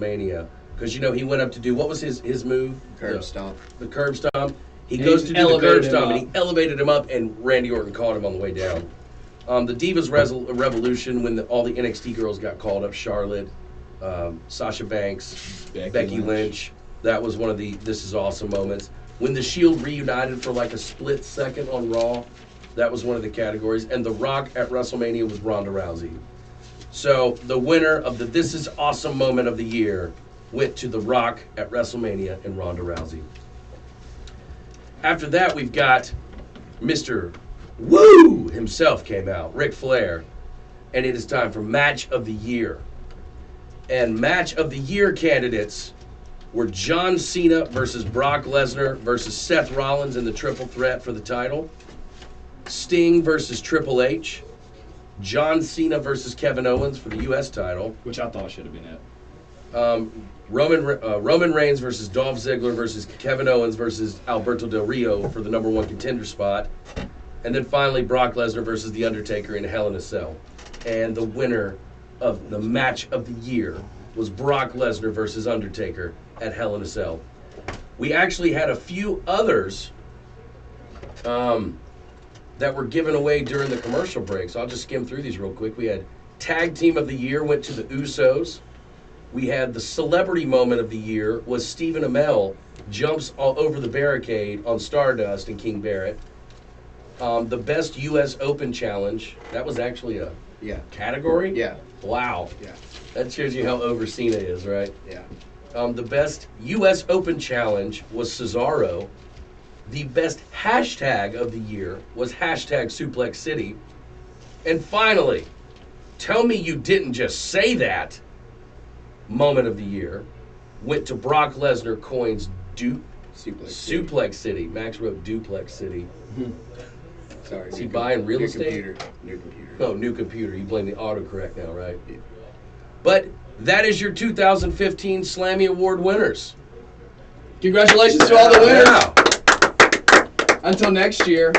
WrestleMania because he went up to do what was his move? Curb stomp. The curb stomp. He And goes he to do the curb elevated him stomp, and up. he elevated him up, and Randy Orton caught him on the way down. The Divas Revolution, when all the NXT girls got called up, Charlotte, Sasha Banks, Becky Lynch. That was one of the This Is Awesome moments. When the Shield reunited for like a split second on Raw, that was one of the categories. And The Rock at WrestleMania was Ronda Rousey. So the winner of the This Is Awesome moment of the year went to The Rock at WrestleMania and Ronda Rousey. After that, we've got Mr. Woo himself came out, Ric Flair. And it is time for Match of the Year. And Match of the Year candidates were John Cena versus Brock Lesnar versus Seth Rollins in the triple threat for the title. Sting versus Triple H. John Cena versus Kevin Owens for the U.S. title. Which I thought should have been it. Roman Reigns versus Dolph Ziggler versus Kevin Owens versus Alberto Del Rio for the number one contender spot. And then finally, Brock Lesnar versus The Undertaker in Hell in a Cell. And the winner of the Match of the Year was Brock Lesnar versus Undertaker at Hell in a Cell. We actually had a few others that were given away during the commercial break, so I'll just skim through these real quick. We had Tag Team of the Year went to the Usos. We had the Celebrity Moment of the Year was Stephen Amell jumps all over the barricade on Stardust and King Barrett. The Best U.S. Open Challenge, that was actually a category? Yeah. Wow. Yeah. That shows you how over Cena is, right? Yeah. The Best U.S. Open Challenge was Cesaro. The best hashtag of the year was hashtag Suplex City. And finally, tell me you didn't just say that moment of the year went to Brock Lesnar coins Suplex City. Max wrote Duplex City. Sorry. Is he buying real estate? New computer. Oh, new computer. You blame the autocorrect now, right? Yeah. But that is your 2015 Slammy Award winners. Congratulations to all the winners. Yeah. Until next year.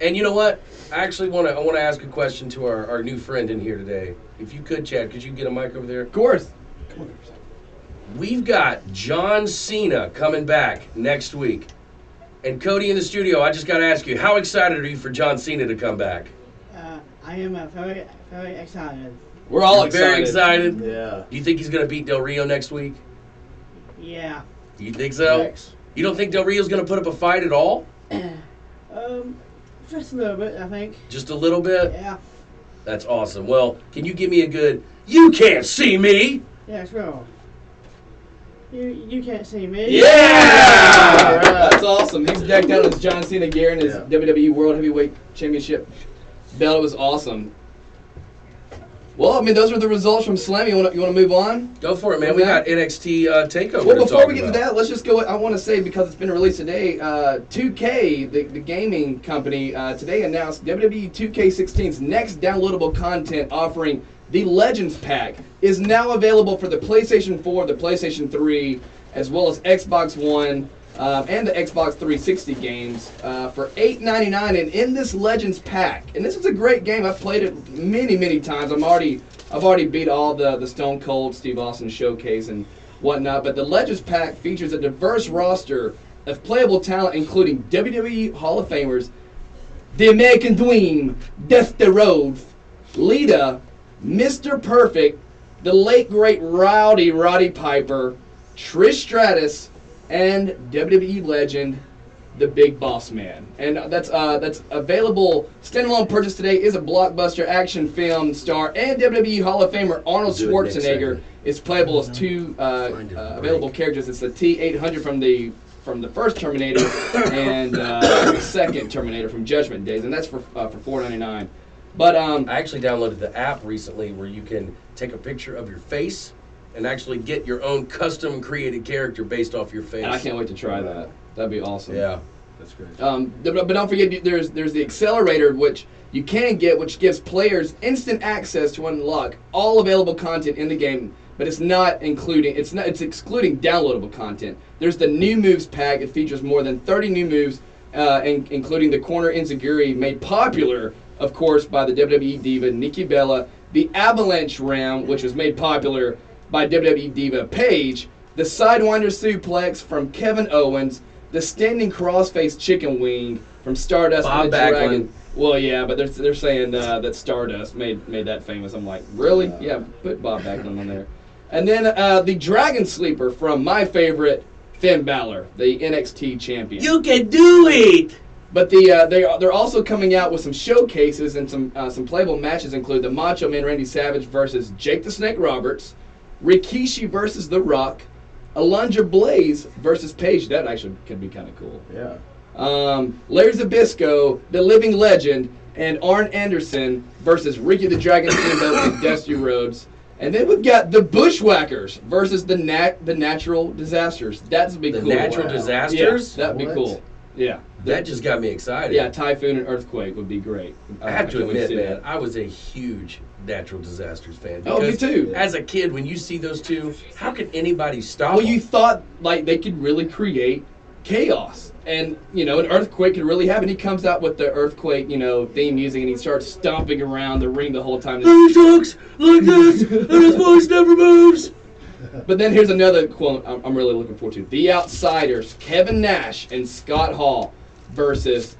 And you know what? I actually want to ask a question to our new friend in here today. If you could, Chad, could you get a mic over there? Of course. We've got John Cena coming back next week. And Cody in the studio, I just got to ask you, how excited are you for John Cena to come back? I am very, very excited. We're all You're excited. very excited? Yeah. Do you think he's going to beat Del Rio next week? Yeah. Do you think so? Thanks. You don't think Del Rio's going to put up a fight at all? Just a little bit, I think. Just a little bit? Yeah. That's awesome. Well, can you give me a good, you can't see me? Yeah, sure. You can't see me. Yeah! That's awesome. He's decked out in his John Cena gear and his WWE World Heavyweight Championship belt. It was awesome. Well, I mean, those are the results from Slammy. You want to move on? Go for it, man. We got NXT Takeover. Well, before we get to that, let's just go. I want to say, because it's been released today, 2K, the gaming company, today announced WWE 2K16's next downloadable content offering, the Legends Pack, is now available for the PlayStation 4, the PlayStation 3, as well as Xbox One and the Xbox 360 games for $8.99. And in this Legends Pack, and this is a great game. I've played it many, many times. I've already beat all the Stone Cold Steve Austin showcase and whatnot. But the Legends Pack features a diverse roster of playable talent, including WWE Hall of Famers, the American Dream, Dusty Rhodes, Lita, Mr. Perfect, the late great Roddy Piper, Trish Stratus, and WWE legend, the Big Boss Man. And that's available. Standalone purchase today is a blockbuster action film star and WWE Hall of Famer Arnold Schwarzenegger. It's playable as two available characters. It's the T-800 from the first Terminator and the second Terminator from Judgment Days, and that's for $4.99. But I actually downloaded the app recently where you can take a picture of your face and actually get your own custom created character based off your face. and I can't wait to try that. That'd be awesome. Yeah. That's great. But don't forget, there's the Accelerator, which you can get, which gives players instant access to unlock all available content in the game. But it's excluding downloadable content. There's the New Moves Pack. It features more than 30 new moves, including the Corner Enziguri, made popular, of course, by the WWE diva Nikki Bella. The Avalanche Ram, which was made popular by WWE Diva Paige, the Sidewinder Suplex from Kevin Owens, the Standing Crossface Chicken Wing from Stardust Bob and the Backlund. Dragon. Well, yeah, but they're saying that Stardust made that famous. I'm like, really? Yeah, put Bob Backlund on there. And then the Dragon Sleeper from my favorite, Finn Balor, the NXT champion. You can do it! But they're also coming out with some showcases, and some playable matches include the Macho Man Randy Savage versus Jake the Snake Roberts, Rikishi versus The Rock, Alundra Blaze versus Paige. That actually could be kind of cool. Yeah. Larry Zbyszko, the Living Legend, and Arn Anderson versus Ricky the Dragon Steamboat and Dusty Rhodes. And then we've got the Bushwhackers versus the Natural Disasters. That's be The cool. Natural Wow. Disasters? Yeah, that'd be What? cool. Yeah. That just got me excited. Yeah, Typhoon and Earthquake would be great. I have to can't wait admit, see man, that. I was a huge Natural Disasters fan. Oh, me because too. As a kid, when you see those two, how can anybody stop Well, them? you thought like they could really create chaos, and an earthquake could really happen. He comes out with the earthquake, theme music, and he starts stomping around the ring the whole time. He talks like this, and his voice never moves. But then here's another quote I'm really looking forward to: The Outsiders, Kevin Nash and Scott Hall versus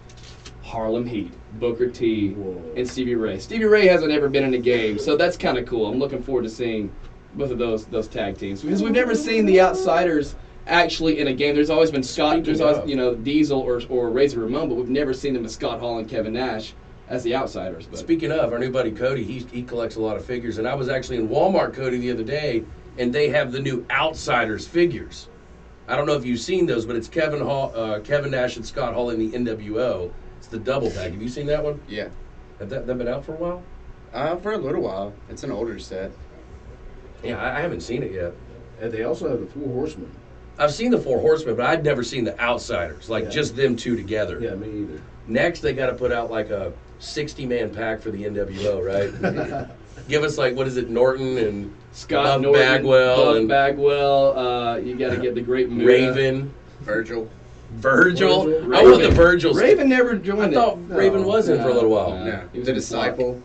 Harlem Heat, Booker T, Whoa. and Stevie Ray. Stevie Ray hasn't ever been in a game, so that's kind of cool. I'm looking forward to seeing both of those tag teams, because we've never seen the Outsiders actually in a game. There's always been Scott, there's always Diesel or Razor Ramon, but we've never seen them as Scott Hall and Kevin Nash as the Outsiders. But Speaking of, our new buddy Cody, he collects a lot of figures, and I was actually in Walmart, Cody, the other day, and they have the new Outsiders figures. I don't know if you've seen those, but it's Kevin Nash and Scott Hall in the NWO. It's the double pack. Have you seen that one? Yeah. Have that been out for a while? For a little while. It's an older set. Yeah, I haven't seen it yet. And they also have the Four Horsemen. I've seen the Four Horsemen, but I'd never seen the Outsiders, like Yeah. just them two together. Yeah, me either. Next, they got to put out like a 60-man pack for the NWO, right? Give us like, what is it, Norton and Scott Buff Norton, Bagwell Buff and Bagwell. You got to get the great Muta. Raven, Virgil. Virgil. Virgil. I want the Virgils. Raven never I joined thought it. Raven was in for a little while. No. No. He was The in Disciple.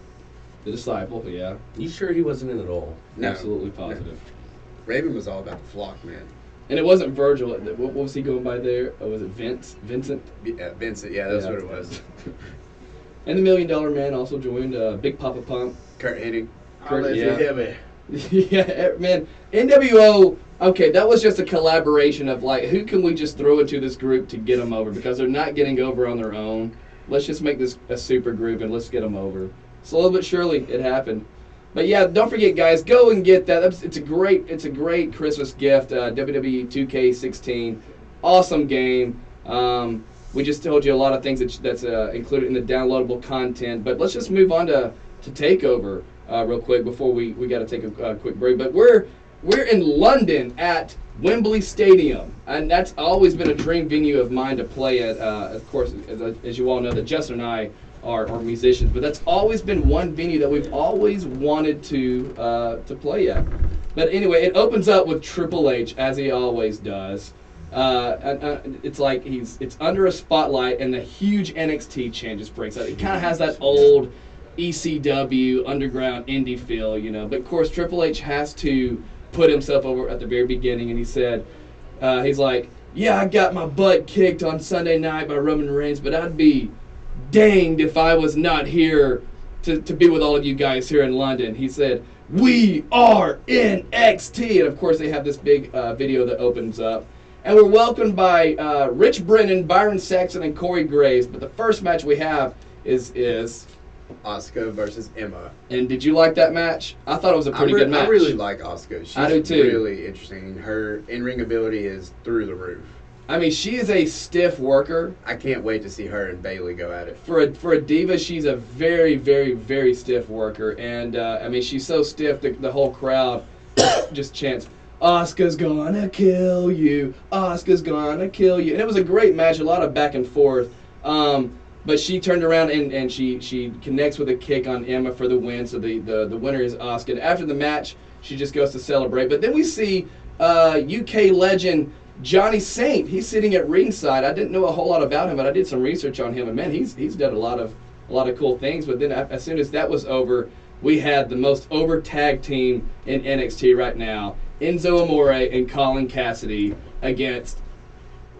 The Disciple, yeah. You sure he wasn't in at all? No. Absolutely positive. Raven was all about the flock, man. And it wasn't Virgil. What was he going by there? Oh, was it Vincent? Yeah, Vincent. Yeah, that's Yeah. what it was. And the $1 Million Man also joined. Big Papa Pump. Kurt Hennig. Kurt, I'll let yeah. you hear me. Yeah, man. NWO. Okay, that was just a collaboration of like, who can we just throw into this group to get them over, because they're not getting over on their own. Let's just make this a super group and let's get them over. Slowly but surely, it happened. But yeah, don't forget, guys, go and get that. It's a great Christmas gift. WWE 2K16, awesome game. We just told you a lot of things that's included in the downloadable content. But let's just move on to Takeover real quick before we got to take a quick break. But we're in London at Wembley Stadium, and that's always been a dream venue of mine to play at. Of course, as you all know, that Justin and I are musicians, but that's always been one venue that we've always wanted to play at. But anyway, it opens up with Triple H, as he always does. It's like it's under a spotlight, and the huge NXT chant just breaks out. It kind of has that old ECW underground indie feel, But of course, Triple H has to put himself over at the very beginning, and he said, he's like, yeah, I got my butt kicked on Sunday night by Roman Reigns, but I'd be danged if I was not here to be with all of you guys here in London. He said, we are NXT. And of course, they have this big video that opens up. And we're welcomed by Rich Brennan, Byron Saxton, and Corey Graves. But the first match we have is Asuka versus Emma. And did you like that match? I thought it was a pretty good match. I really like Asuka. She's I do too. really interesting. Her in-ring ability is through the roof. I mean, she is a stiff worker. I can't wait to see her and Bailey go at it. For a diva, she's a very, very, very stiff worker. And, I mean, she's so stiff that the whole crowd just chants, Asuka's gonna kill you. Asuka's gonna kill you. And it was a great match, a lot of back and forth. But she turned around and she connects with a kick on Emma for the win. So the winner is Asuka. And after the match, she just goes to celebrate. But then we see UK legend Johnny Saint. He's sitting at ringside. I didn't know a whole lot about him, but I did some research on him. And man, he's done a lot of cool things. But then as soon as that was over, we had the most over tag team in NXT right now, Enzo Amore and Colin Cassidy against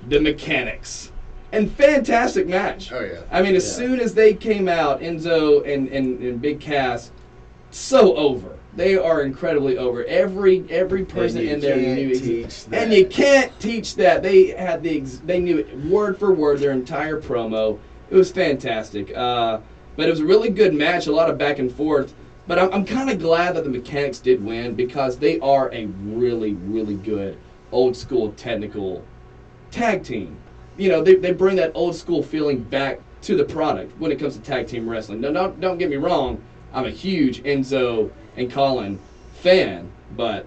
the Mechanics. And fantastic match. Oh, yeah. I mean, as soon as they came out, Enzo and Big Cass, so over. They are incredibly over. Every person in there knew it. And you can't teach that. They had they knew it word for word their entire promo. It was fantastic. But it was a really good match, a lot of back and forth. But I'm kind of glad that the Mechanics did win because they are a really, really good old school technical tag team. You know, they bring that old school feeling back to the product when it comes to tag team wrestling. Now, don't get me wrong. I'm a huge Enzo and Colin fan, but,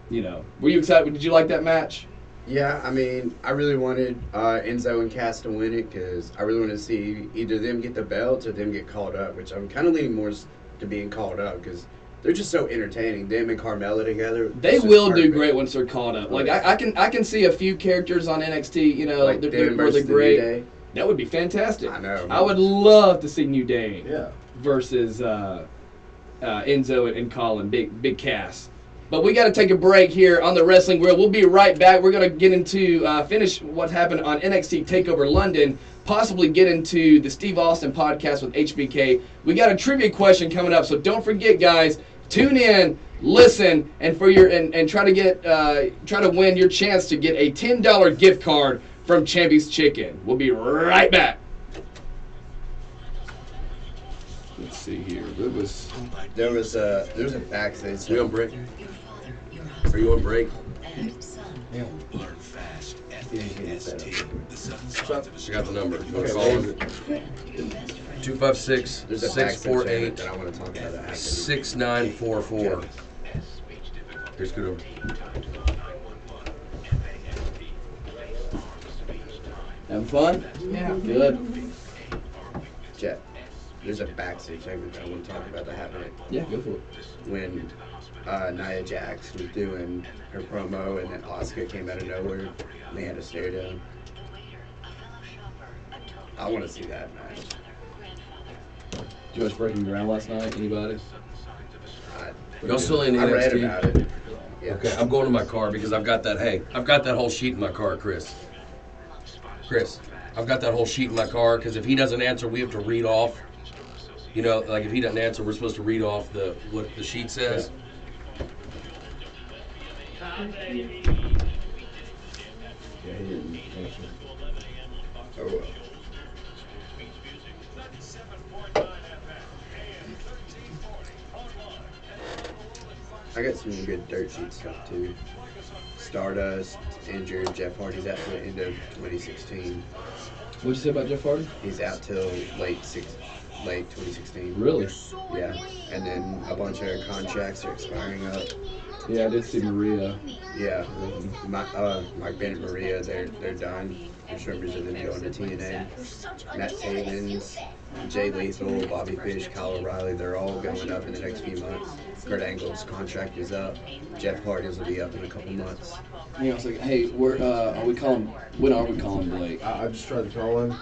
you know, were you excited? Did you like that match? Yeah, I mean, I really wanted Enzo and Cass to win it because I really wanted to see either them get the belts or them get called up, which I'm kind of leaning more to being called up because they're just so entertaining. Them and Carmella together. They will do great once they're called up. Like, I can see a few characters on NXT, you know, like they're versus great. The New Day. That would be fantastic. I know. I would love to see New Day Yeah. versus Enzo and Colin, Big Cass. But we got to take a break here on the Wrestling Grill. We'll be right back. We're going to get into finish what happened on NXT Takeover London, possibly get into the Steve Austin podcast with HBK. We got a trivia question coming up, so don't forget, guys. Tune in, listen, and try to get try to win your chance to get a $10 gift card from Champy's Chicken. We'll be right back. Let's see here. There was a backstage. We on break? Are you on break? Learn fast at NXT. I got the number. You want to call Okay, him? 256 There's a backstage segment 648 that I want to talk about that happened. 6944. Here's good. Having fun? Yeah. Good. Jet. There's a backstage segment that I want to talk about that happened Yeah, go for it. when Nia Jax was doing her promo and then Asuka came out of nowhere and they had a stare down. I want to see that match. Did you watch Breaking Ground last night? Anybody? Y'all still in I read NXT? about it. Yeah. Okay, I'm going to my car because I've got that. Hey, I've got that whole sheet in my car, Chris. I've got that whole sheet in my car because if he doesn't answer, we have to read off. You know, like if he doesn't answer, we're supposed to read off what the sheet says. Yeah, he didn't answer. Oh, well. I got some good dirt sheet stuff too. Stardust injured. Jeff Hardy's out till the end of 2016. What'd you say about Jeff Hardy? He's out till late 2016. Really? Yeah, and then a bunch of contracts are expiring up. Yeah, I did see Maria. Yeah, Mike Bennett, Maria, they're done. There's rumors of them going to TNA. Matt Taven, Jay Lethal, Bobby Fish, Kyle O'Reilly, they're all going up in the next few months. Kurt Angle's contract is up. Jeff Hardy's will be up in a couple months. You know, I was like, hey, when are we calling Blake? I just tried to call him.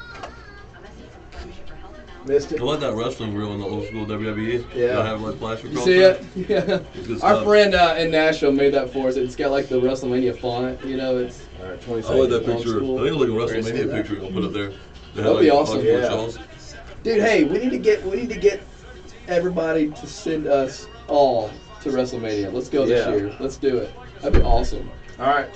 Missed it. I like that wrestling reel in the old school WWE. Yeah. Y'all have like plastic You see it? Yeah. It's good Our stuff. friend in Nashville made that for us. It's got like the WrestleMania font. You know, it's All right, 20 I like that seconds. picture. I school. think I like a Where's WrestleMania that? picture you're gonna put up there. They That'd be awesome. Conqueror Yeah. Shoals. dude. Hey, we need to get everybody to send us all to WrestleMania. Let's go this Yeah. year. Let's do it. That'd be awesome. All right.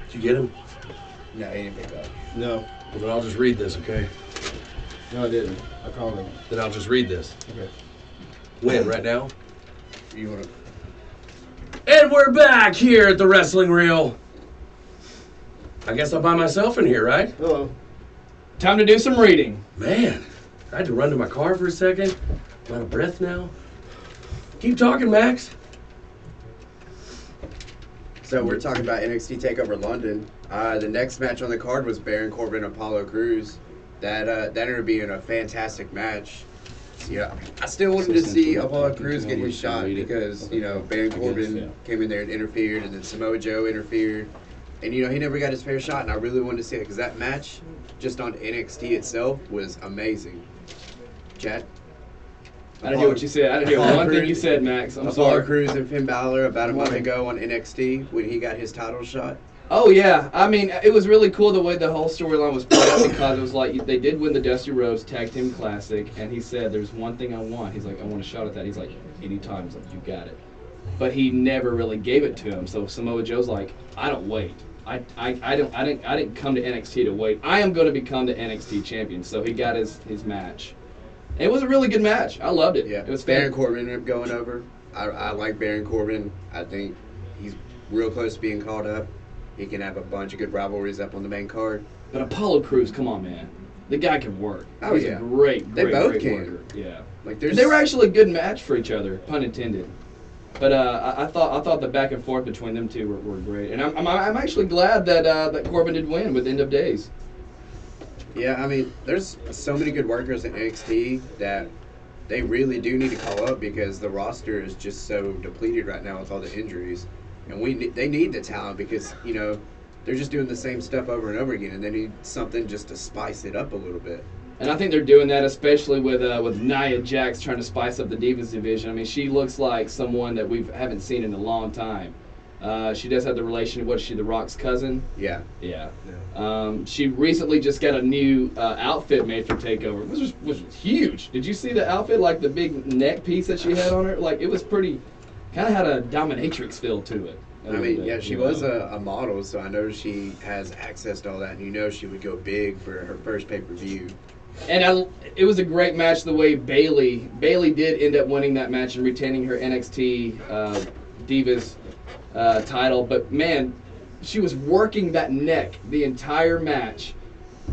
Did you get him? No, he didn't pick up. No. Well, then I'll just read this, okay? No, I didn't. I called him. Then I'll just read this. Okay. When? Right now? You want to? And we're back here at the Wrestling Reel. I guess I'm by myself in here, right? Hello. Time to do some reading. Man, I had to run to my car for a second. I'm out of breath now. Keep talking, Max. So we're talking about NXT Takeover London. The next match on the card was Baron Corbin and Apollo Crews. that ended up being a fantastic match. Yeah, I still wanted to see Apollo Crews get his shot because, you know, Baron Corbin came in there and interfered, and then Samoa Joe interfered. And, you know, he never got his fair shot, and I really wanted to see it because that match, just on NXT itself, was amazing. Chad? I didn't hear what you said. I didn't hear one thing you said, Max. I'm Apollo sorry. Crews and Finn Balor about a month ago on NXT when he got his title shot. Oh, yeah. I mean, it was really cool the way the whole storyline was played out because it was like they did win the Dusty Rhodes Tag Team Classic, and he said, there's one thing I want. He's like, I want a shot at that. He's like, anytime. He's like, you got it. But he never really gave it to him. So Samoa Joe's like, I don't wait. I didn't come to NXT to wait. I am going to become the NXT champion. So he got his match. It was a really good match. I loved it. Yeah, it was Baron Corbin ended up going over. I like Baron Corbin. I think he's real close to being called up. He can have a bunch of good rivalries up on the main card. But Apollo Crews, come on, man. The guy can work. Oh, He's yeah. a great They both great can. worker. Yeah. Like They were actually a good match for each other, pun intended. But I thought the back and forth between them two were great, and I'm actually glad that Corbin did win with End of Days. Yeah, I mean, there's so many good workers in NXT that they really do need to call up because the roster is just so depleted right now with all the injuries, and they need the talent because, you know, they're just doing the same stuff over and over again, and they need something just to spice it up a little bit. And I think they're doing that, especially with Nia Jax trying to spice up the Divas division. I mean, she looks like someone that we haven't seen in a long time. She does have the relation. What's she, The Rock's cousin? Yeah. Yeah. She recently just got a new outfit made for Takeover, which was huge. Did you see the outfit, like the big neck piece that she had on her? Like, it was pretty, kind of had a dominatrix feel to it. I mean, yeah, she was a model, so I know she has access to all that, and you know she would go big for her first pay-per-view. And it was a great match the way Bayley did end up winning that match and retaining her NXT Divas title. But, man, she was working that neck the entire match.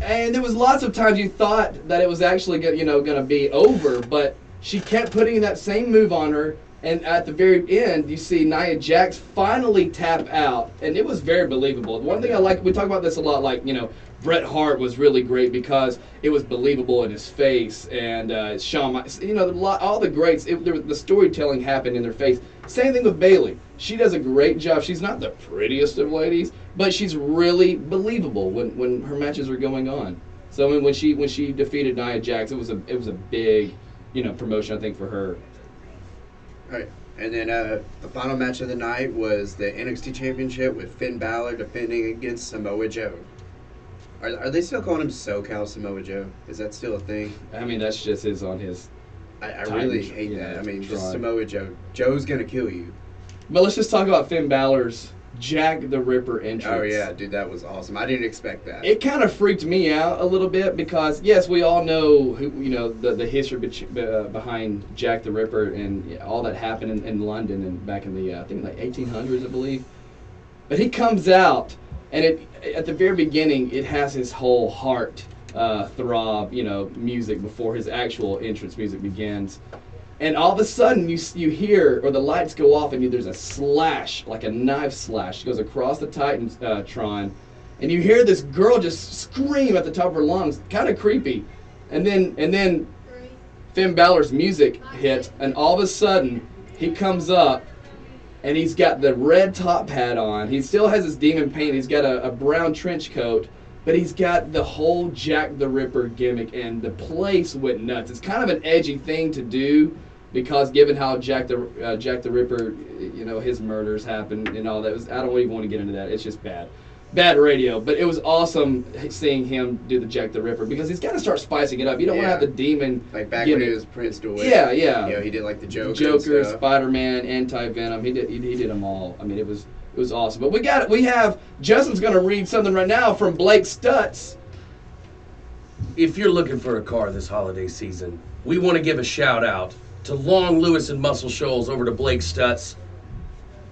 And there was lots of times you thought that it was actually going to be over, but she kept putting that same move on her. And at the very end, you see Nia Jax finally tap out, and it was very believable. One thing I like, we talk about this a lot, like, you know, Bret Hart was really great because it was believable in his face, and Shawn, you know, all the greats, the storytelling happened in their face. Same thing with Bayley. She does a great job. She's not the prettiest of ladies, but she's really believable when her matches are going on. So I mean, when she defeated Nia Jax, it was a big, you know, promotion, I think, for her. All right. And then the final match of the night was the NXT Championship with Finn Balor defending against Samoa Joe. Are they still calling him SoCal Samoa Joe? Is that still a thing? I mean, that's just on his. I really hate that. I mean, just Samoa Joe. Joe's going to kill you. But let's just talk about Finn Balor's Jack the Ripper entrance. Oh, yeah, dude, that was awesome. I didn't expect that. It kind of freaked me out a little bit because, yes, we all know the history behind Jack the Ripper and all that happened in London and back in the, I think, like 1800s, I believe. But he comes out, and at the very beginning, it has his whole heart throb, you know, music before his actual entrance music begins. And all of a sudden, you hear, or the lights go off, and there's a slash, like a knife slash, goes across the Titantron, and you hear this girl just scream at the top of her lungs, kind of creepy. And then Finn Balor's music hits, and all of a sudden, he comes up, and he's got the red top hat on. He still has his demon paint. He's got a brown trench coat, but he's got the whole Jack the Ripper gimmick, and the place went nuts. It's kind of an edgy thing to do, because given how Jack the Ripper, you know, his murders happened and all that, I don't even want to get into that. It's just bad radio. But it was awesome seeing him do the Jack the Ripper because he's got to start spicing it up. You don't want to have the demon. Like back when he was Prince DeWitt. Yeah. You know, he did like the Joker, Spider-Man, Anti-Venom. He did them all. I mean, it was awesome. But we have Justin's going to read something right now from Blake Stutz. If you're looking for a car this holiday season, we want to give a shout out to Long Lewis and Muscle Shoals over to Blake Stutz.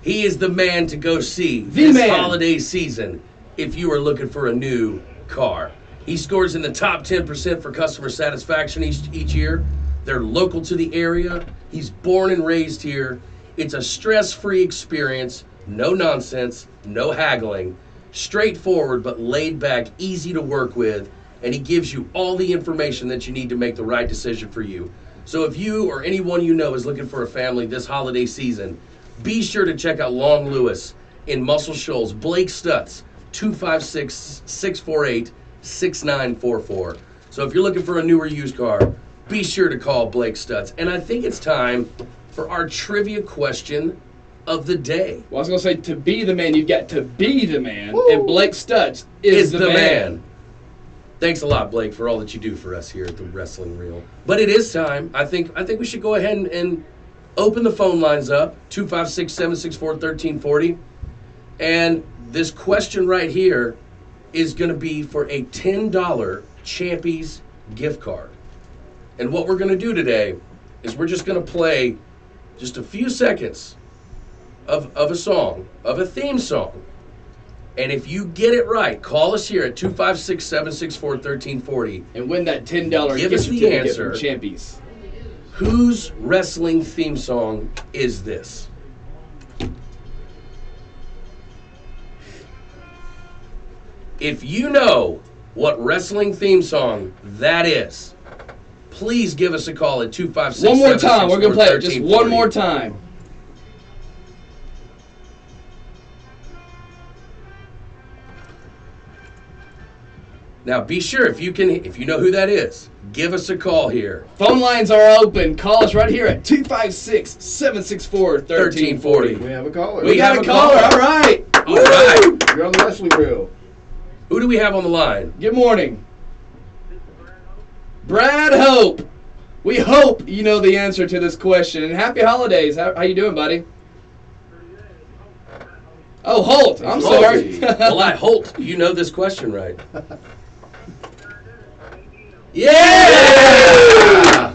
He is the man to go see this holiday season if you are looking for a new car. He scores in the top 10% for customer satisfaction each year. They're local to the area. He's born and raised here. It's a stress-free experience. No nonsense, no haggling. Straightforward but laid back, easy to work with. and he gives you all the information that you need to make the right decision for you. So if you or anyone you know is looking for a family this holiday season, be sure to check out Long Lewis in Muscle Shoals. Blake Stutz, 256-648-6944. So if you're looking for a newer used car, be sure to call Blake Stutz. And I think it's time for our trivia question of the day. Well, I was going to say, to be the man, you've got to be the man. Woo. And Blake Stutz is the man. Thanks a lot, Blake, for all that you do for us here at the Wrestling Reel. But it is time. I think we should go ahead and open the phone lines up, 256-764-1340. And this question right here is going to be for a $10 Champy's gift card. And what we're going to do today is we're just going to play just a few seconds of a song, of a theme song. And if you get it right, call us here at 256-764-1340. And win that $10 Give gift us the certificate answer. from Champy's. Whose wrestling theme song is this? If you know what wrestling theme song that is, please give us a call at 256-764-1340. One more time. We're going to play it just one more time. Now be sure if you know who that is, give us a call here. Phone lines are open. Call us right here at 256-764-1340. We have a caller. We got a caller. All right. All right. You're on the Wrestling Reel. Who do we have on the line? Good morning. Brad Hope. We hope you know the answer to this question. And happy holidays. How you doing, buddy? Oh, Holt. I'm sorry. Well, Holt, you know this question right. Yeah!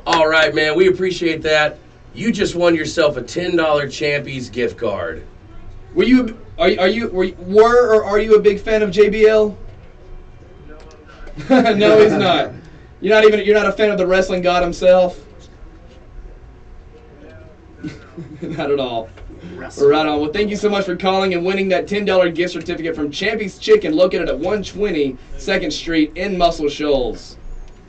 All right, man. We appreciate that. You just won yourself a $10 Champy's gift card. Are you a big fan of JBL? No, he's not. You're not a fan of the wrestling god himself? Not at all. Right on. Well, thank you so much for calling and winning that $10 gift certificate from Champy's Chicken, located at 120 2nd Street in Muscle Shoals.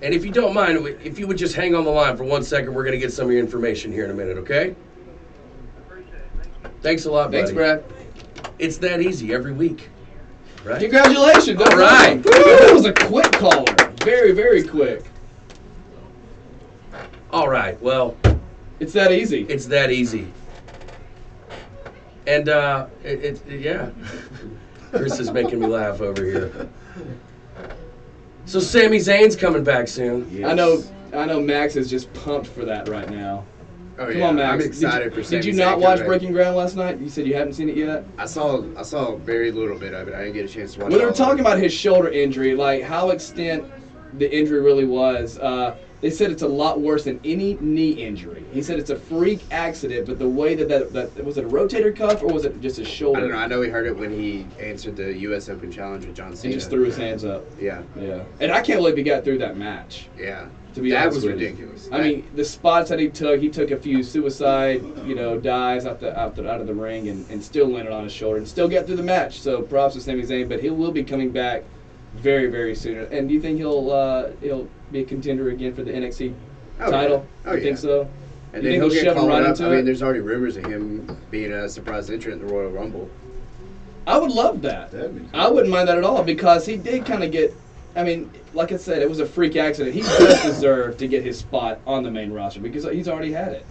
And if you don't mind, if you would just hang on the line for 1 second, we're going to get some of your information here in a minute, okay? Thanks a lot, buddy. Thanks, Brad. It's that easy every week, right? Congratulations. All right. That was a quick caller. Very, very quick. All right. Well, it's that easy. It's that easy. And, yeah. Chris is making me laugh over here. So Sami Zayn's coming back soon. Yes. I know Max is just pumped for that right now. Oh, Come on, Max. I'm excited for Sami Did you Zayn not watch coming Breaking Ground last night? You said you haven't seen it yet? I saw very little bit of it. I didn't get a chance to watch it. Well, they were talking about his shoulder injury, like how extent the injury really was. They said it's a lot worse than any knee injury. He said it's a freak accident, but the way that was it a rotator cuff or was it just a shoulder? I don't know. I know he heard it when he answered the U.S. Open Challenge with John Cena. He just threw his hands up. Yeah. Yeah. And I can't believe he got through that match. Yeah. To be that honest was with you. ridiculous. I mean, the spots that he took a few suicide, dives out of the ring and still landed on his shoulder and still got through the match. So props to Sami Zayn, but he will be coming back very, very soon. And do you think he'll be a contender again for the NXT title? Oh, you think so? And you then think he'll get shove him called right up. into I mean, it? there's already rumors of him being a surprise entrant in the Royal Rumble. I would love that. That'd be cool. I wouldn't mind that at all because he did kind of get. I mean, like I said, it was a freak accident. He does deserve to get his spot on the main roster because he's already had it.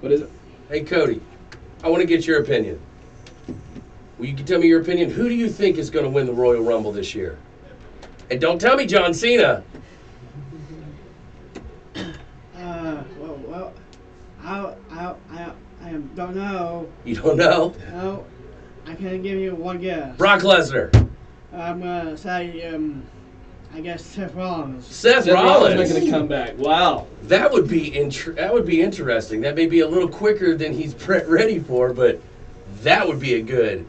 What is it? Hey, Cody, I want to get your opinion. Well, you can tell me your opinion. Who do you think is going to win the Royal Rumble this year? And don't tell me John Cena. I don't know. You don't know? No, I can't give you one guess. Brock Lesnar. I'm gonna say, I guess Seth Rollins. Seth Rollins making a comeback. Wow. That would be interesting. That may be a little quicker than he's ready for, but that would be a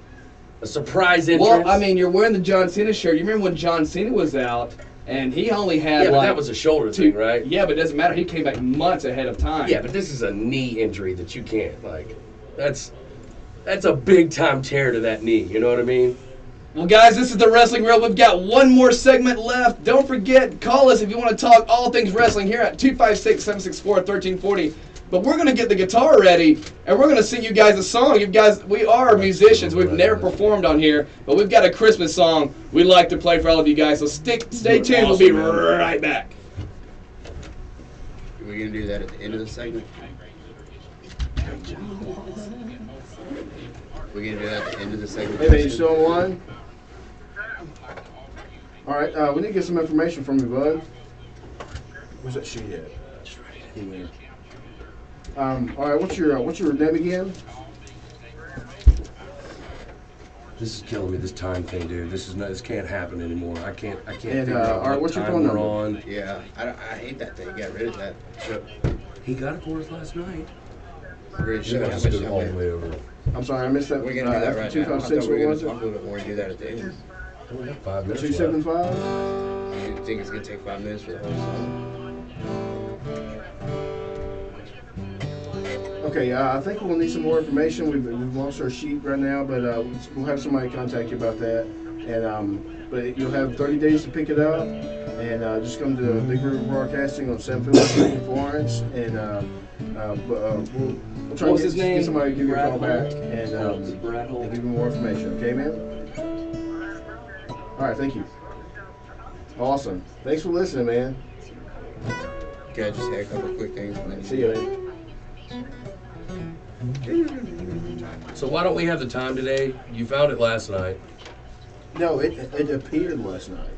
surprise entrance. Well, I mean, you're wearing the John Cena shirt. You remember when John Cena was out and he only had but that was a shoulder thing, right? Yeah, but it doesn't matter. He came back months ahead of time. Yeah, but this is a knee injury that you can't that's a big time tear to that knee. You know what I mean? Well, guys, this is the Wrestling Reel. We've got one more segment left. Don't forget, call us if you want to talk all things wrestling here at 256-764-1340. But we're going to get the guitar ready, and we're going to sing you guys a song. You guys, we are musicians. We've never performed on here, but we've got a Christmas song we'd like to play for all of you guys. So stay tuned. We'll be right back. Are we going to do that at the end of the segment? We're going to do that at the end of the segment. Hey, man, you still online? All right, we need to get some information from you, bud. Where's that sheet at? Here. All right, what's your name again? This is killing me. This time thing, dude. This can't happen anymore. I can't And, figure out all right, what what's your time phone we're number? on. Yeah, I hate that thing. Got rid of that. He got it for us last night. We're You got to scoot all the way over. I'm sorry, I missed that. We're going to do that right now. I 256, thought we what were was going to talk a it? little bit more and do that at the end. We have 5 minutes left. 275? You think it's going to take 5 minutes for the whole song? Okay, I think we'll need some more information. We've lost our sheet right now, but we'll have somebody contact you about that. And but you'll have 30 days to pick it up, and just come to Big River Broadcasting on 7th Street in Florence, and we'll try What was to his name? get somebody to give you a call Brad back and Brad Holt. give you more information. Okay, man? All right, thank you. Awesome. Thanks for listening, man. Okay, just say a couple quick things and then See you later. So why don't we have the time today? You found it last night. No, it appeared last night.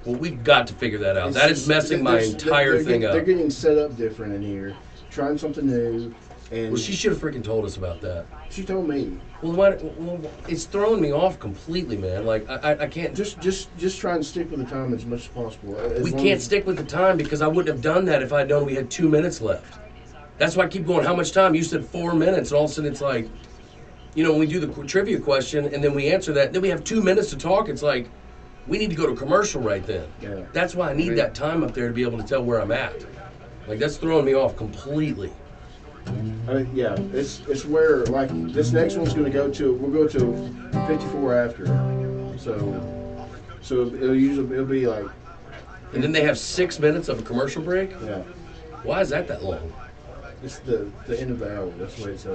Well, we've got to figure that out. It's That is just- messing my entire thing They're up. getting set up different in here, trying something new, and Well, she should have freaking told us about that. she told me Well, it's throwing me off completely, man. Like I can't. just try and stick with the time as much as possible. We can't stick with the time because I wouldn't have done that if I'd known we had 2 minutes left. That's why I keep going. How much time? You said 4 minutes, and all of a sudden it's like, when we do the trivia question and then we answer that, then we have 2 minutes to talk. It's like we need to go to commercial right then. Yeah. That's why I need that time up there to be able to tell where I'm at. Like that's throwing me off completely. Yeah, it's where like this next one's going to go to. We'll go to 54 after, so it'll be like And then they have 6 minutes of a commercial break. yeah. Why is that long? It's the end of the hour. That's the way it's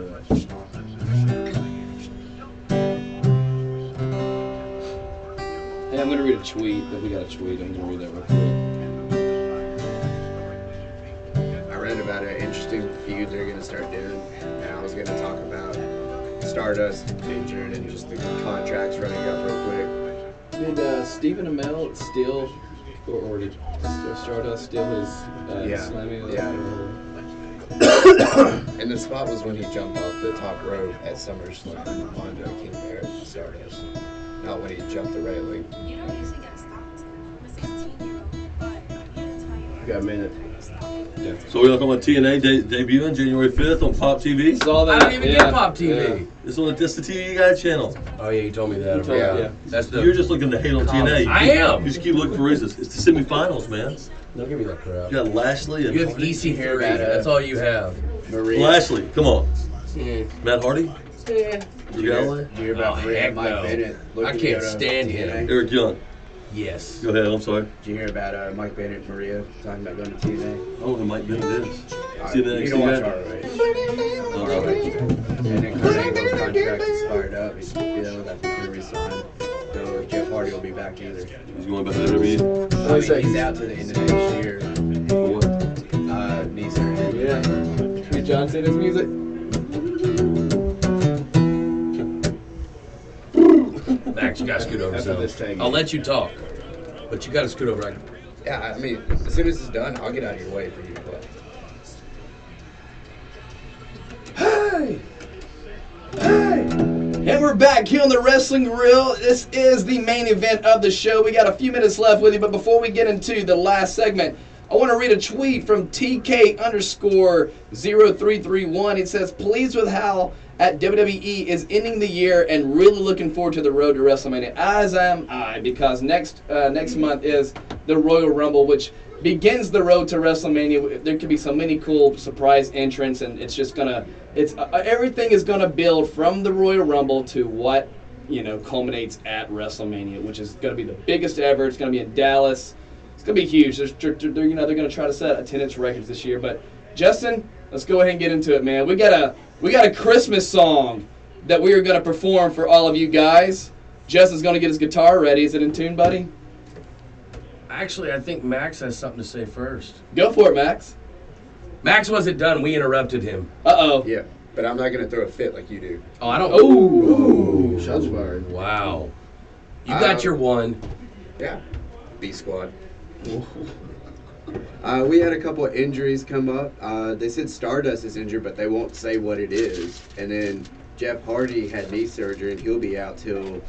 Hey, I'm going to read a tweet. We got a tweet. I'm going to read that real quick. I read about an interesting feud they're going to start doing, and I was going to talk about Stardust injured and just the contracts running up real quick. Did Stephen Amell steal, or did Stardust steal his Slammy? Yeah. And the spot was when he jumped off the top rope at SummerSlam onto King Barrett and Stardust. Not when he jumped the railing. You don't usually get stopped. I'm a 16-year-old, but You got a minute. So we're talking about TNA debuting January 5th on Pop TV. Saw that. I don't even get Pop TV. Yeah. It's on the TV Guide channel. Oh yeah, you told me that. told me, yeah. That's the. You're just looking to hate on TNA. I am. You just keep looking for reasons. It's the semifinals, man. Don't give me that crap. You got Lashley and You have EC3. That's all you have. Maria. Lashley. Come on, Mm. Matt Hardy. Yeah. You Galloway. You hear about Oh, Maria heck and Mike no. Bennett? I can't stand him. Eric Young. Yes. Go ahead. I'm sorry. Did you hear about Mike Bennett and Maria talking about going to TNA? I don't know who Mike Bennett is. See the You NXT don't watch guy? ROH. All right. And then Kurt Angle's contract expired up. He's that's going to resign. So Jeff Hardy will be back either. He's going back to WWE. He's out to the end of next year. For what? Knee surgery. Yeah. Hear John Cena's music? Max, you gotta scoot over. That's Son. what this thing I'll is. let you talk, but you gotta scoot over. Right? Yeah, I mean, as soon as it's done, I'll get out of your way for you to play. Hey! Hey! And we're back here on the Wrestling Reel. This is the main event of the show. We got a few minutes left with you, but before we get into the last segment, I want to read a tweet from TK_0331. It says, pleased with how at WWE is ending the year and really looking forward to the road to WrestleMania, as am I, because next month is the Royal Rumble, which begins the road to WrestleMania. There could be so many cool surprise entrants, and it's just gonna, everything is gonna build from the Royal Rumble to what culminates at WrestleMania, which is going to be the biggest ever. It's going to be in Dallas. It's going to be huge. They're going to try to set attendance records this year. But Justin, let's go ahead and get into it, man. We got a Christmas song that we are going to perform for all of you guys. Justin's going to get his guitar ready. Is it in tune, buddy? Actually, I think Max has something to say first. Go for it, Max. Max wasn't done. We interrupted him. Uh-oh. Yeah, but I'm not going to throw a fit like you do. Oh, I don't. Ooh. Shots fired. Wow. You got your one. Yeah, B squad. We had a couple of injuries come up. They said Stardust is injured, but they won't say what it is. And then Jeff Hardy had knee surgery, and he'll be out till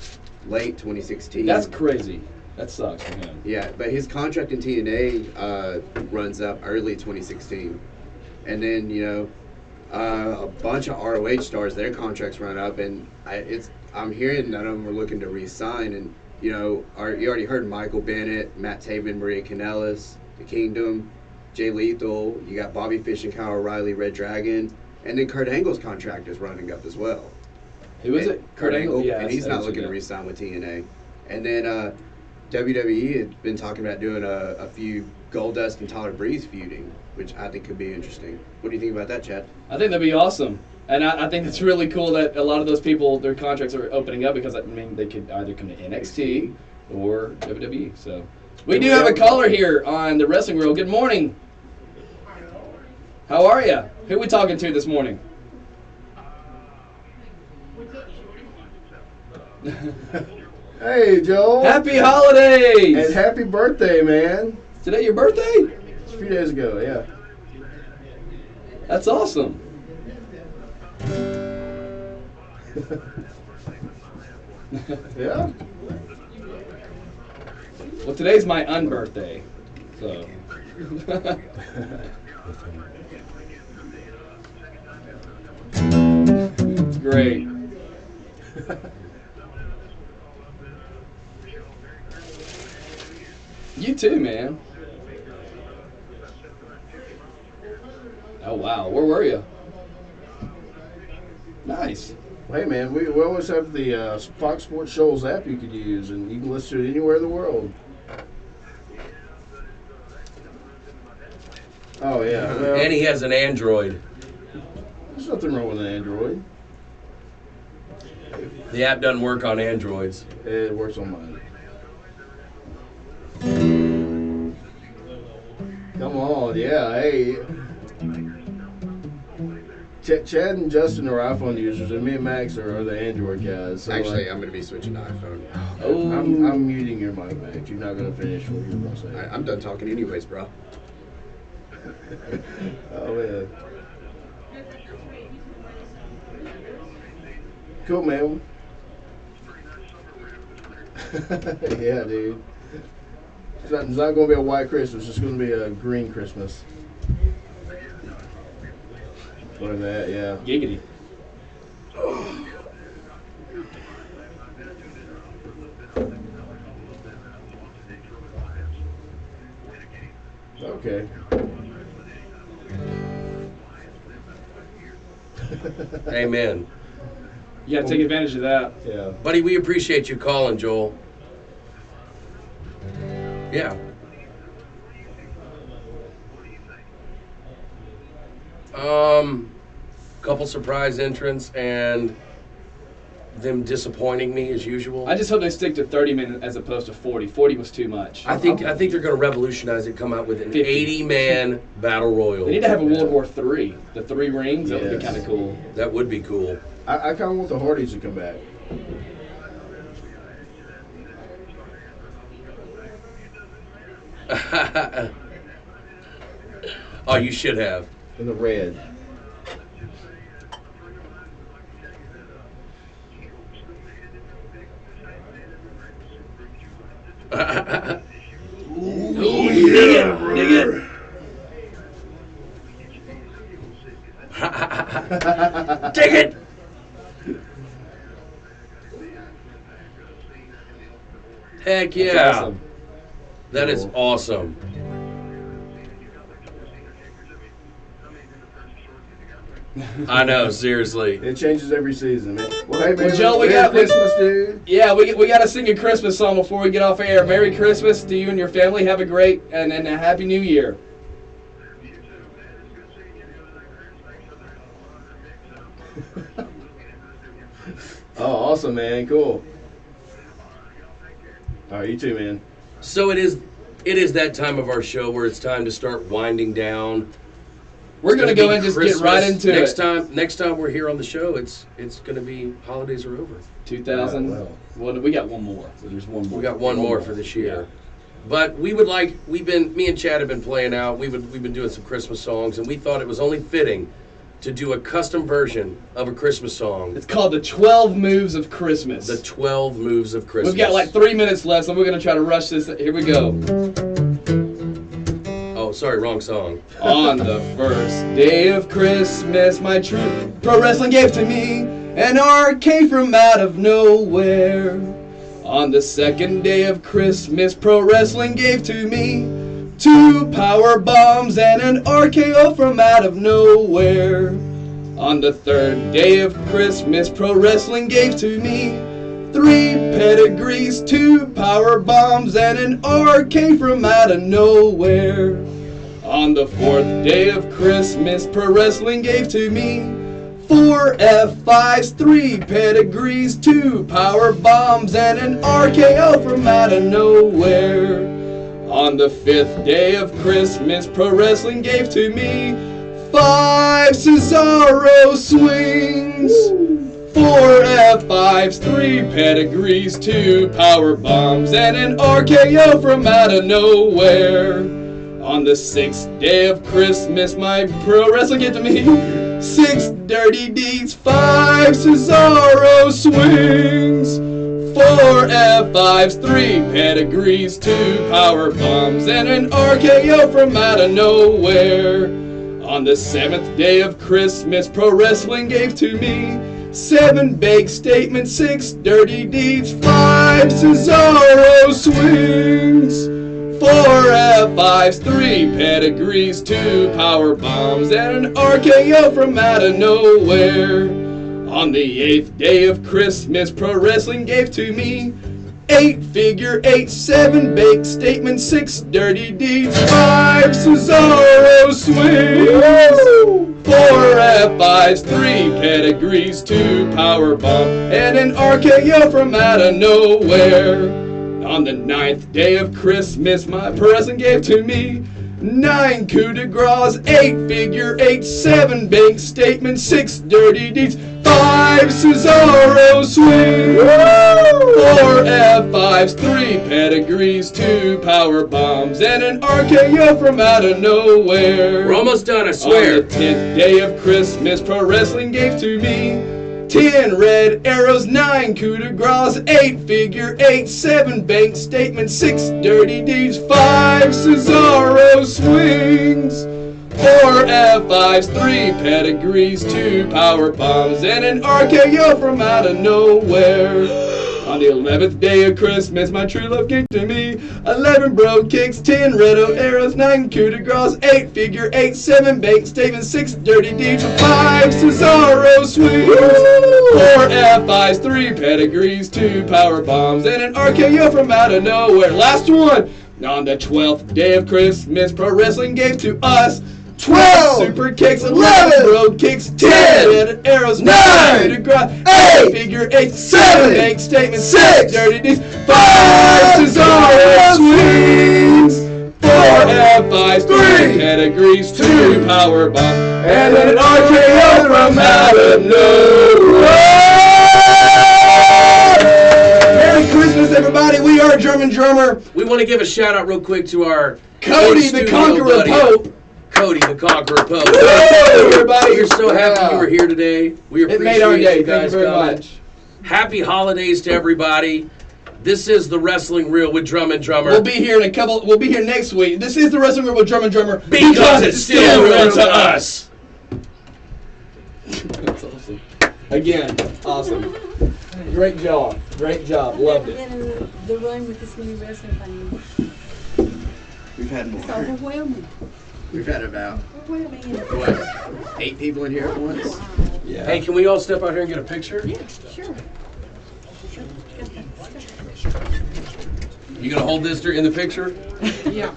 late 2016. That's crazy. That sucks for him. Yeah, but his contract in TNA runs up early 2016. And then, a bunch of ROH stars, their contracts run up, and I'm hearing none of them are looking to re-sign. And, you already heard Michael Bennett, Matt Taven, Maria Kanellis, The Kingdom, Jay Lethal. You got Bobby Fish and Kyle O'Reilly, Red Dragon. And then Kurt Angle's contract is running up as well. Who is it? Kurt Angle, Yeah, and he's not looking to re-sign with TNA. And then WWE had been talking about doing a few Goldust and Tyler Breeze feuding, which I think could be interesting. What do you think about that, Chad? I think that'd be awesome. And I think it's really cool that a lot of those people, their contracts are opening up because, they could either come to NXT or WWE. So we do have a caller here on the Wrestling World. Good morning. How are you? Who are we talking to this morning? Hey, Joe. Happy holidays! And happy birthday, man. Today your birthday? It's a few days ago, yeah. That's awesome. Yeah? Well, today's my unbirthday, so. It's great. You too, man. Oh, wow. Where were you? Nice. Hey, man, we always have the Fox Sports Shoals app you could use, and you can listen to it anywhere in the world. Oh, yeah. Well, And he has an Android. there's nothing wrong with an Android. The app doesn't work on Androids. It works on mine. Come on, yeah, hey. Chad and Justin are iPhone users, and me and Max are the Android guys. So Actually, I'm going to be switching to iPhone. Oh, I'm muting your mic, Max. You're not going to finish what you were going to say. I'm done talking anyways, bro. Oh, man. Cool, man. Yeah, dude. It's not going to be a white Christmas. It's going to be a green Christmas. Look at that, yeah. giggity. Okay. Amen. You got to take advantage of that. Yeah. Buddy, we appreciate you calling, Joel. Yeah. Couple surprise entrants and them disappointing me as usual. I just hope they stick to 30 minutes as opposed to 40. 40 was too much. I think they're going to revolutionize it. Come out with an 50. 80-man battle royal. They need to have a World War III. The 3 rings. That would be Yes. kind of cool. That would be cool. I kind of want the Hardys to come back. Oh, you should have. In the red. Take it. Heck yeah. That's awesome. That is awesome. I know, seriously. It changes every season, man. Well, hey, man. Joe, we Merry got- Christmas, dude. Yeah, we got to sing a Christmas song before we get off air. Merry Christmas to you and your family. Have a great and a Happy New Year. Oh, awesome, man. Cool. All right, you too, man. So it is that time of our show where it's time to start winding down. We're going to go and just get right into next it. Next time we're here on the show, it's going to be holidays are over. 2000. Yeah, well. Well, we got one more. So there's one more. We got one more for this year. But me and Chad have been playing out. We've been doing some Christmas songs, and we thought it was only fitting to do a custom version of a Christmas song. It's called the 12 Moves of Christmas. The 12 Moves of Christmas. We've got like 3 minutes left, so we're going to try to rush this. Here we go. Oh, sorry, wrong song. On the first day of Christmas, my true pro wrestling gave to me an arcade from out of nowhere. On the second day of Christmas, pro wrestling gave to me 2 power bombs and an RKO from out of nowhere. On the third day of Christmas, pro wrestling gave to me 3 pedigrees, 2 power bombs, and an RK from out of nowhere. On the fourth day of Christmas, pro wrestling gave to me 4 F5s, 3 pedigrees, 2 power bombs, and an RKO from out of nowhere. On the 5th day of Christmas, pro wrestling gave to me 5 Cesaro swings, 4 F5s, 3 pedigrees, 2 power bombs, and an RKO from out of nowhere. On the 6th day of Christmas, my pro wrestling gave to me 6 dirty deeds, 5 Cesaro swings, 4 F5s, 3 pedigrees, 2 power bombs, and an RKO from out of nowhere. On the 7th day of Christmas, pro wrestling gave to me 7 big statements, 6 dirty deeds, 5 Cesaro swings, 4 F5s, 3 pedigrees, 2 power bombs, and an RKO from out of nowhere. On the 8th day of Christmas, pro wrestling gave to me 8 figure 8, 7 big statements, 6 dirty deeds, 5 Cesaro swings, 4 F5s, 3 pedigrees, 2 power bomb, and an RKO from out of nowhere. On the 9th day of Christmas, my pro wrestling gave to me 9 coup de grace, 8 figure 8, 7 big statements, 6 dirty deeds, 5 Cesaro swings, 4 F5s, 3 pedigrees, 2 power bombs, and an RKO from out of nowhere. We're almost done, I swear. On the 10th day of Christmas, pro wrestling gave to me 10 red arrows, 9 coup de grace, 8 figure 8, 7 bank statements, 6 dirty deeds, 5 Cesaro swings, 4 F5s, 3 pedigrees, 2 power bombs, and an RKO from out of nowhere. On the 11th day of Christmas, my true love gave to me 11 bro kicks, 10 red arrows, 9 coup de grace, 8 figure 8, 7 bank statements, 6 dirty deeds, 5 Cesaro swings, 4 F5s, 3 pedigrees, 2 power bombs, and an RKO from out of nowhere. Last one. On the 12th day of Christmas, pro wrestling gave to us 12 super kicks, 11 bro kicks, 10 red arrows, 9 coup de grace, 8 figure 8, 7 bank statements, 6 dirty deeds, 5 Cesaro swings, 4 F5s, 3 pedigrees, 2 power bombs, and an RKO from out of nowhere. Merry Christmas, everybody. We are Drumb and Drumber. We want to give a shout out real quick to our Cody, the in-studio Conqueror buddy, Pope. Cody, the Conqueror Pope. Woo, everybody. We're so happy you were here today. We It appreciate made our day. you Thank you guys very coming. much. Happy holidays to everybody. This is the Wrestling Reel with Drumb and Drummer. We'll be here We'll be here next week. This is the Wrestling Room with Drum and Drummer because it's still real to us. That's awesome. Again, awesome. Great job. Great job. Loved I've it. never been in the room with this many wrestling fans. We've had It's more. overwhelming. We've had about, what, 8 people in here at once? Yeah. Hey, can we all step out here and get a picture? Sure. You gonna hold this in the picture? Yeah.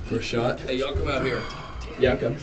For a shot. Hey, y'all come out here. Yeah, okay.